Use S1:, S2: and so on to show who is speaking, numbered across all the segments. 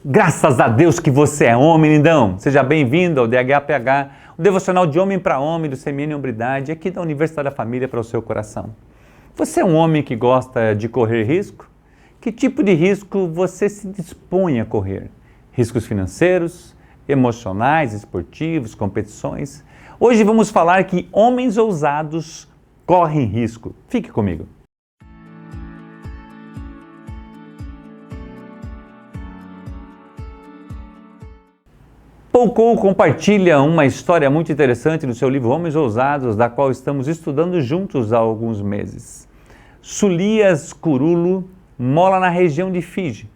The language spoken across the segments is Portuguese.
S1: Graças a Deus que você é homem, lindão! Seja bem-vindo ao DHPH, o devocional de homem para homem do CMN Hombridade, aqui da Universidade da Família para o seu coração. Você é um homem que gosta de correr risco? Que tipo de risco você se dispõe a correr? Riscos financeiros, emocionais, esportivos, competições? Hoje vamos falar que homens ousados correm risco. Fique comigo. Paul Cole compartilha uma história muito interessante no seu livro Homens Ousados, da qual estamos estudando juntos há alguns meses. Sulias Curulo mora na região de Fiji.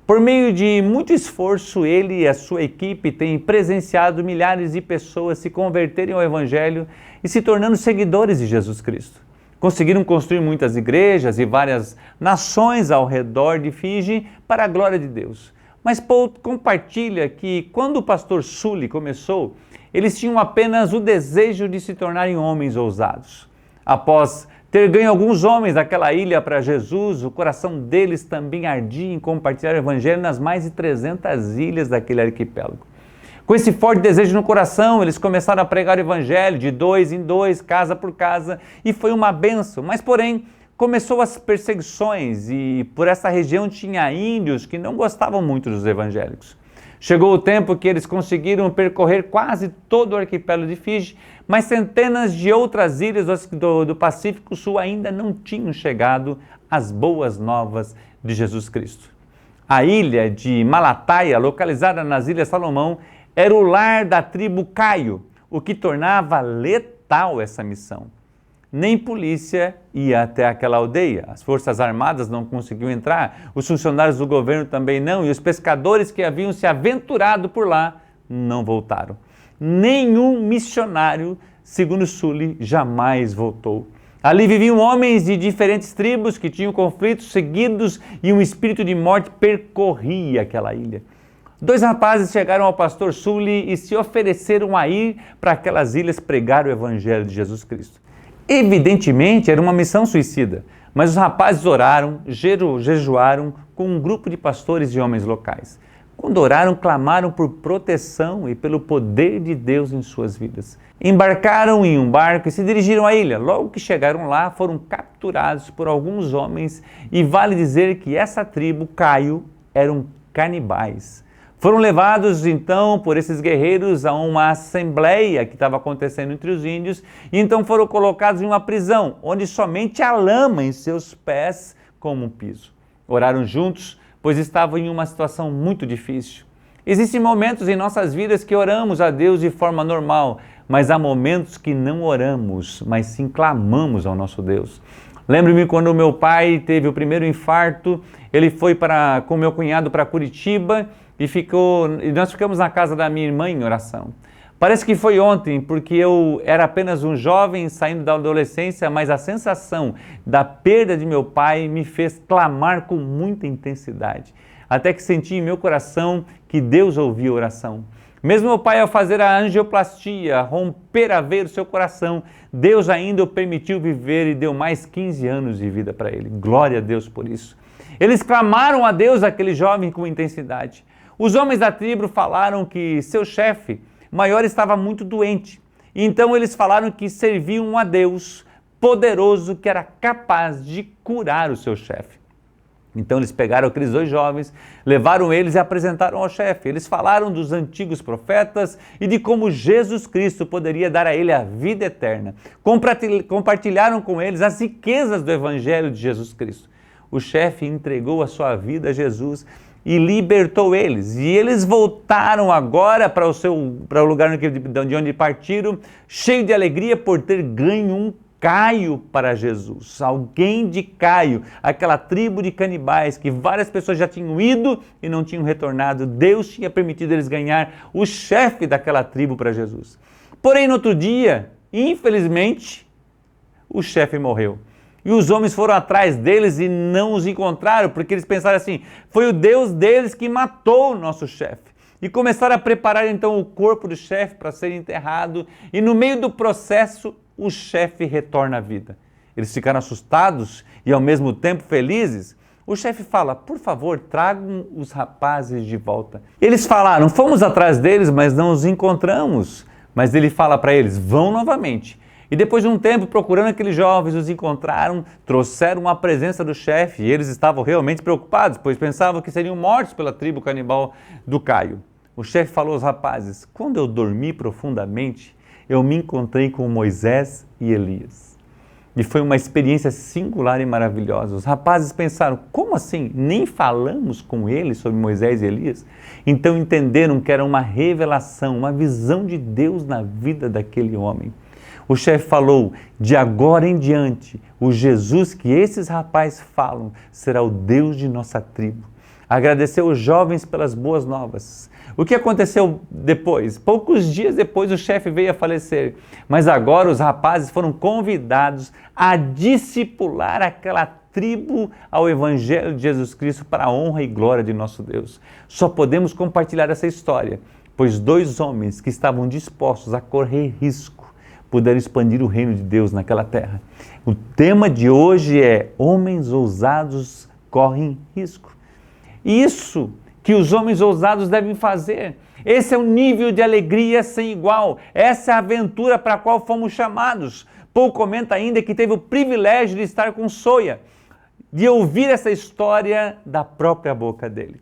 S1: Por meio de muito esforço, ele e a sua equipe têm presenciado milhares de pessoas se converterem ao Evangelho e se tornando seguidores de Jesus Cristo. Conseguiram construir muitas igrejas e várias nações ao redor de Fiji para a glória de Deus. Mas Paul compartilha que quando o pastor Sully começou, eles tinham apenas o desejo de se tornarem homens ousados. Após ter ganho alguns homens daquela ilha para Jesus, o coração deles também ardia em compartilhar o evangelho nas mais de 300 ilhas daquele arquipélago. Com esse forte desejo no coração, eles começaram a pregar o evangelho de dois em dois, casa por casa, e foi uma bênção. Mas, porém, começou as perseguições e por essa região tinha índios que não gostavam muito dos evangélicos. Chegou o tempo que eles conseguiram percorrer quase todo o arquipélago de Fiji, mas centenas de outras ilhas do Pacífico Sul ainda não tinham chegado às boas novas de Jesus Cristo. A ilha de Malataia, localizada nas Ilhas Salomão, era o lar da tribo Kaio, o que tornava letal essa missão. Nem polícia ia até aquela aldeia, as forças armadas não conseguiam entrar, os funcionários do governo também não, e os pescadores que haviam se aventurado por lá não voltaram. Nenhum missionário, segundo Sully, jamais voltou. Ali viviam homens de diferentes tribos que tinham conflitos seguidos e um espírito de morte percorria aquela ilha. Dois rapazes chegaram ao pastor Sully e se ofereceram a ir para aquelas ilhas pregar o evangelho de Jesus Cristo. Evidentemente, era uma missão suicida, mas os rapazes oraram, jejuaram com um grupo de pastores e homens locais. Quando oraram, clamaram por proteção e pelo poder de Deus em suas vidas. Embarcaram em um barco e se dirigiram à ilha. Logo que chegaram lá, foram capturados por alguns homens e vale dizer que essa tribo, Kaio, eram canibais. Foram levados, então, por esses guerreiros a uma assembleia que estava acontecendo entre os índios e então foram colocados em uma prisão, onde somente a lama em seus pés como um piso. Oraram juntos, pois estavam em uma situação muito difícil. Existem momentos em nossas vidas que oramos a Deus de forma normal, mas há momentos que não oramos, mas sim clamamos ao nosso Deus. Lembro-me quando o meu pai teve o primeiro infarto, ele foi com meu cunhado para Curitiba, e nós ficamos na casa da minha irmã em oração. Parece que foi ontem, porque eu era apenas um jovem saindo da adolescência, mas a sensação da perda de meu pai me fez clamar com muita intensidade, até que senti em meu coração que Deus ouvia a oração. Mesmo meu pai, ao fazer a angioplastia, romper a veia do seu coração, Deus ainda o permitiu viver e deu mais 15 anos de vida para ele. Glória a Deus por isso. Eles clamaram a Deus, aquele jovem, com intensidade. Os homens da tribo falaram que seu chefe maior estava muito doente. Então eles falaram que serviam a Deus poderoso que era capaz de curar o seu chefe. Então eles pegaram aqueles dois jovens, levaram eles e apresentaram ao chefe. Eles falaram dos antigos profetas e de como Jesus Cristo poderia dar a ele a vida eterna. Compartilharam com eles as riquezas do Evangelho de Jesus Cristo. O chefe entregou a sua vida a Jesus e libertou eles. E eles voltaram agora para o lugar de onde partiram, cheio de alegria por ter ganho um Kaio para Jesus. Alguém de Kaio, aquela tribo de canibais que várias pessoas já tinham ido e não tinham retornado. Deus tinha permitido eles ganhar o chefe daquela tribo para Jesus. Porém, no outro dia, infelizmente, o chefe morreu. E os homens foram atrás deles e não os encontraram, porque eles pensaram assim, foi o Deus deles que matou o nosso chefe. E começaram a preparar então o corpo do chefe para ser enterrado, e no meio do processo, o chefe retorna à vida. Eles ficaram assustados e ao mesmo tempo felizes, O chefe fala, por favor, tragam os rapazes de volta. Eles falaram, fomos atrás deles, mas não os encontramos. Mas ele fala para eles, vão novamente. E depois de um tempo procurando aqueles jovens, os encontraram, trouxeram a presença do chefe e eles estavam realmente preocupados, pois pensavam que seriam mortos pela tribo canibal do Caio. O chefe falou aos rapazes, quando eu dormi profundamente, eu me encontrei com Moisés e Elias. E foi uma experiência singular e maravilhosa. Os rapazes pensaram, como assim? Nem falamos com eles sobre Moisés e Elias? Então entenderam que era uma revelação, uma visão de Deus na vida daquele homem. O chefe falou, de agora em diante, o Jesus que esses rapazes falam será o Deus de nossa tribo. Agradeceu os jovens pelas boas novas. O que aconteceu depois? Poucos dias depois o chefe veio a falecer, mas agora os rapazes foram convidados a discipular aquela tribo ao Evangelho de Jesus Cristo para a honra e glória de nosso Deus. Só podemos compartilhar essa história, pois dois homens que estavam dispostos a correr risco puderam expandir o reino de Deus naquela terra. O tema de hoje é homens ousados correm risco. Isso que os homens ousados devem fazer. Esse é um nível de alegria sem igual. Essa é a aventura para a qual fomos chamados. Paul comenta ainda que teve o privilégio de estar com Soia, de ouvir essa história da própria boca dele.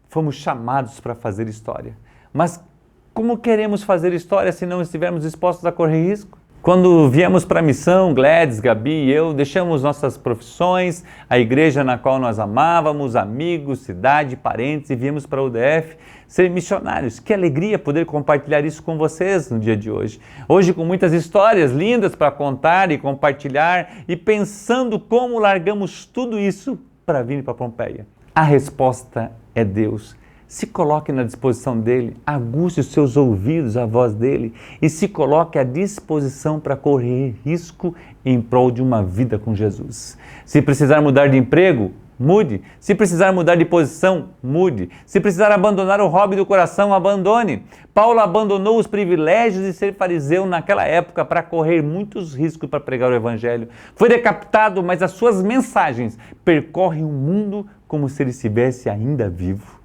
S1: Fomos chamados para fazer história. Mas como queremos fazer história se não estivermos dispostos a correr risco? Quando viemos para a missão, Gladys, Gabi e eu, deixamos nossas profissões, a igreja na qual nós amávamos, amigos, cidade, parentes e viemos para o UDF ser missionários. Que alegria poder compartilhar isso com vocês no dia de hoje. Hoje com muitas histórias lindas para contar e compartilhar e pensando como largamos tudo isso para vir para Pompeia. A resposta é Deus. Se coloque na disposição dele, aguce os seus ouvidos à voz dele e se coloque à disposição para correr risco em prol de uma vida com Jesus. Se precisar mudar de emprego, mude. Se precisar mudar de posição, mude. Se precisar abandonar o hobby do coração, abandone. Paulo abandonou os privilégios de ser fariseu naquela época para correr muitos riscos para pregar o evangelho. Foi decapitado, mas as suas mensagens percorrem o mundo como se ele estivesse ainda vivo.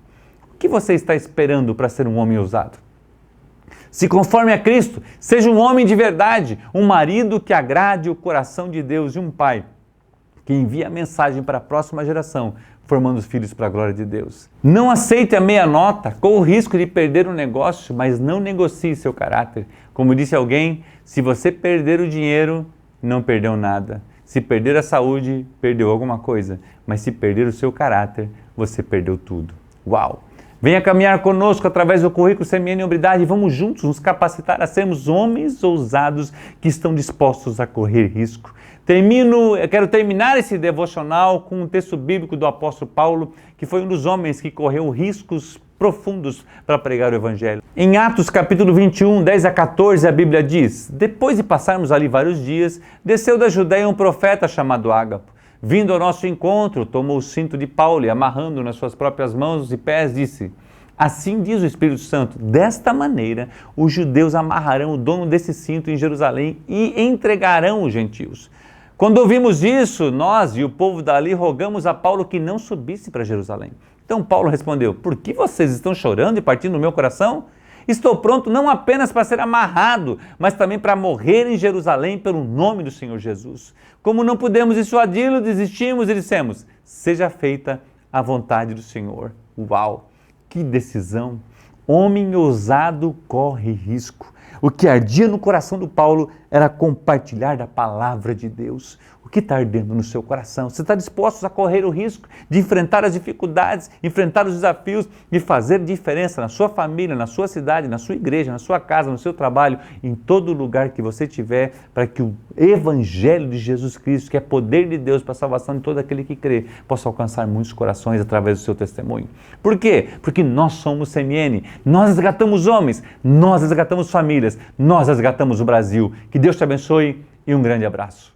S1: O que você está esperando para ser um homem ousado? Se conforme a Cristo, seja um homem de verdade, um marido que agrade o coração de Deus e um pai que envia a mensagem para a próxima geração, formando os filhos para a glória de Deus. Não aceite a meia nota, com o risco de perder o negócio, mas não negocie seu caráter. Como disse alguém, se você perder o dinheiro, não perdeu nada. Se perder a saúde, perdeu alguma coisa. Mas se perder o seu caráter, você perdeu tudo. Uau! Venha caminhar conosco através do currículo CMN Hombridade e vamos juntos nos capacitar a sermos homens ousados que estão dispostos a correr risco. Quero terminar esse devocional com um texto bíblico do apóstolo Paulo, que foi um dos homens que correu riscos profundos para pregar o evangelho. Em Atos capítulo 21, 10 a 14, a Bíblia diz, depois de passarmos ali vários dias, desceu da Judéia um profeta chamado Ágapo. Vindo ao nosso encontro, tomou o cinto de Paulo e, amarrando nas suas próprias mãos e pés, disse, assim diz o Espírito Santo, desta maneira os judeus amarrarão o dono desse cinto em Jerusalém e entregarão os gentios. Quando ouvimos isso, nós e o povo dali rogamos a Paulo que não subisse para Jerusalém. Então Paulo respondeu, por que vocês estão chorando e partindo no meu coração? Estou pronto não apenas para ser amarrado, mas também para morrer em Jerusalém pelo nome do Senhor Jesus. Como não pudemos dissuadi-lo, desistimos e dissemos, seja feita a vontade do Senhor. Uau, que decisão! Homem ousado corre risco. O que ardia no coração do Paulo era compartilhar da palavra de Deus. O que está ardendo no seu coração? Você está disposto a correr o risco de enfrentar as dificuldades, enfrentar os desafios e fazer diferença na sua família, na sua cidade, na sua igreja, na sua casa, no seu trabalho, em todo lugar que você estiver, para que o Evangelho de Jesus Cristo, que é poder de Deus para a salvação de todo aquele que crê, possa alcançar muitos corações através do seu testemunho. Por quê? Porque nós somos CMN, nós resgatamos homens, nós resgatamos famílias, nós resgatamos o Brasil. Que Deus te abençoe e um grande abraço.